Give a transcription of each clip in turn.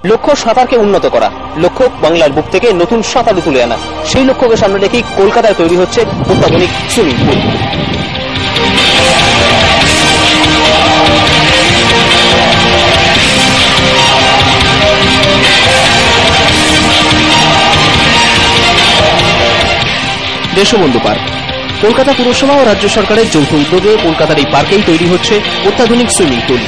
লক্ষ্য সাঁতারকে উন্নত করা, লক্ষ্য বাংলার বুক থেকে নতুন সাঁতারু তুলে আনা। সেই লক্ষ্যকে সামনে রেখেই কলকাতায় তৈরি হচ্ছে অত্যাধুনিক swimming pool. Deshbandhu park Kolkata পুরসভা ও রাজ্য সরকারের যৌথ উদ্যোগে কলকাতার এই পার্কেই তৈরি হচ্ছে অত্যাধুনিক সুইমিং পুল।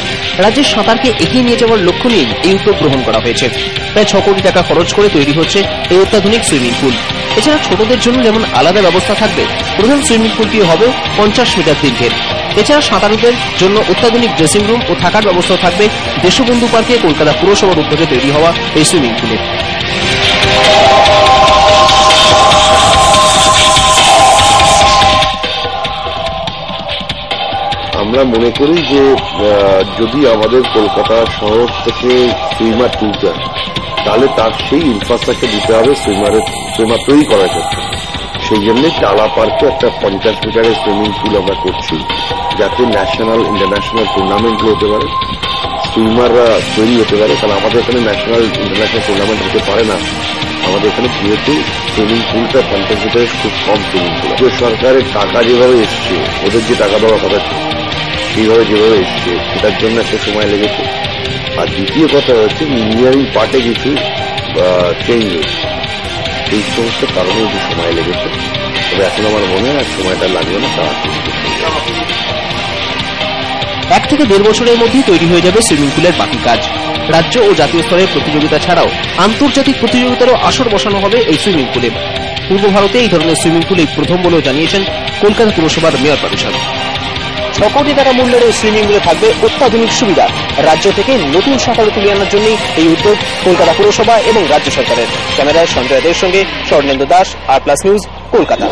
রাজ্যের সাঁতারকে এগিয়ে নিয়ে যাওয়ার লক্ষ্য নিয়েই এই উদ্যোগ গ্রহণ করা হয়েছে। প্রায় 6 কোটি টাকা খরচ করে তৈরি হচ্ছে এই অত্যাধুনিক সুইমিং পুল। এছাড়া ছোটদের জন্য যেমন আলাদা ব্যবস্থা থাকবে, প্রধান সুইমিং পুলটি হবে 50 মিটার দীর্ঘের। এছাড়া সাঁতারুদের জন্য অত্যাধুনিক ড্রেসিং রুম ও থাকার ব্যবস্থা থাকবে দেশবন্ধু পার্কে কলকাতা পুরসভার উদ্যোগে তৈরি হওয়া এই সুইমিং পুলে। আমরা মনে করি যে যদি আমাদের কলকাতা শহর থেকে সুইমার তুলতে হয়, তাহলে তার সেই ইনফ্রাস্ট্রাকচার দিতে হবে সুইমার তৈরি করার ক্ষেত্রে। সেই জন্য টালা পার্কে একটা 50 মিটারের সুইমিং পুল আমরা করছি, যাতে ন্যাশনাল ইন্টারন্যাশনাল টুর্নামেন্টগুলো হতে পারে, সুইমাররা তৈরি হতে পারে। কারণ আমাদের এখানে ন্যাশনাল ইন্টারন্যাশনাল টুর্নামেন্ট হতে পারে না। আমাদের এখানে যেহেতু সুইমিং পুলটা 50 মিটারের খুব কম সুইমিং পুল। সরকারের টাকা যেভাবে এসছে, ওদের যে টাকা দেওয়ার কথা সেইভাবে যেভাবে এসছে, সেটার জন্য একটা সময় লেগেছে। আর দ্বিতীয় কথা হচ্ছে ইঞ্জিনিয়ারিং পার্টে কিছু চেঞ্জ হয়েছে, এই সমস্ত কারণে একটু সময় লেগেছে। তবে এখন আমার মনে হয় সময়টা লাগবে না। 1 থেকে 1.5 বছরের মধ্যেই তৈরি হয়ে যাবে সুইমিং পুলের বাকি কাজ। রাজ্য ও জাতীয় স্তরের প্রতিযোগিতা ছাড়াও আন্তর্জাতিক প্রতিযোগিতারও আসর বসানো হবে এই সুইমিং পুলে। পূর্ব ভারতে এই ধরনের সুইমিং পুল এই প্রথম বলেও জানিয়েছেন কলকাতা পুরসভার মেয়র পরিষদ। 6 কোটি টাকা মূল্যের এই সুইমিং পুলে থাকবে অত্যাধুনিক সুবিধা। রাজ্য থেকে নতুন সাঁতারু তুলে আনার জন্যই এই উদ্যোগ কলকাতা পুরসভা এবং রাজ্য সরকারের। ক্যামেরায় সঞ্জয় দের সঙ্গে স্বর্ণেন্দু দাস, আর+ নিউজ, কলকাতা।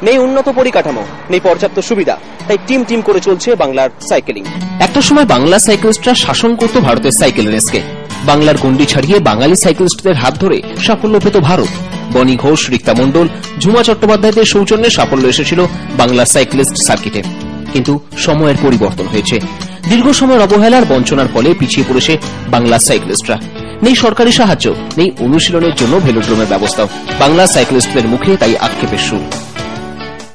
নেই উন্নত পরিকাঠামো, নেই পর্যাপ্ত সুবিধা, তাই টিম করে চলছে বাংলার সাইকেলিং। একটা সময় বাংলা সাইক্লিস্টরা শাসন করত ভারতের সাইকেল রেসকে। বাংলার গন্ডি ছাড়িয়ে বাঙালি সাইক্লিস্টদের হাত ধরে সাফল্য পেত ভারত। বনি ঘোষ, রিক্তা মণ্ডল, ঝুমা চট্টোপাধ্যায়দের সৌজন্যে সাফল্য এসেছিল বাংলা সাইক্লিস্ট সার্কিটে। কিন্তু সময়ের পরিবর্তন হয়েছে। দীর্ঘ সময়ের অবহেলার বঞ্চনার ফলে পিছিয়ে পড়েছে বাংলা সাইক্লিস্টরা। নেই সরকারি সাহায্য, নেই অনুশীলনের জন্য ভেলোড্রোমের ব্যবস্থাও। বাংলা সাইক্লিস্টদের মুখে তাই আক্ষেপের সুর।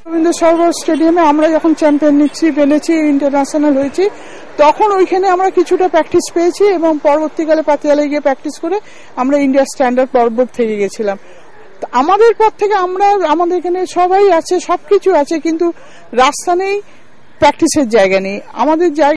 রবীন্দ্র সরোবর স্টেডিয়ামে আমরা যখন চ্যাম্পিয়ন এনেছি, ইন্টারন্যাশনাল হয়েছি, তখন ওইখানে আমরা কিছুটা প্র্যাকটিস পেয়েছি এবং পরবর্তীকালে পাতিয়ালে গিয়ে প্র্যাকটিস করে আমরা ইন্ডিয়া স্ট্যান্ডার্ড পর্বত থেকে গেছিলাম। আমাদের পর থেকে আমাদের এখানে সবাই আছে, সবকিছু আছে, কিন্তু রাস্তা নেই, প্র্যাকটিসের জায়গা নেই। আমাদের জায়গা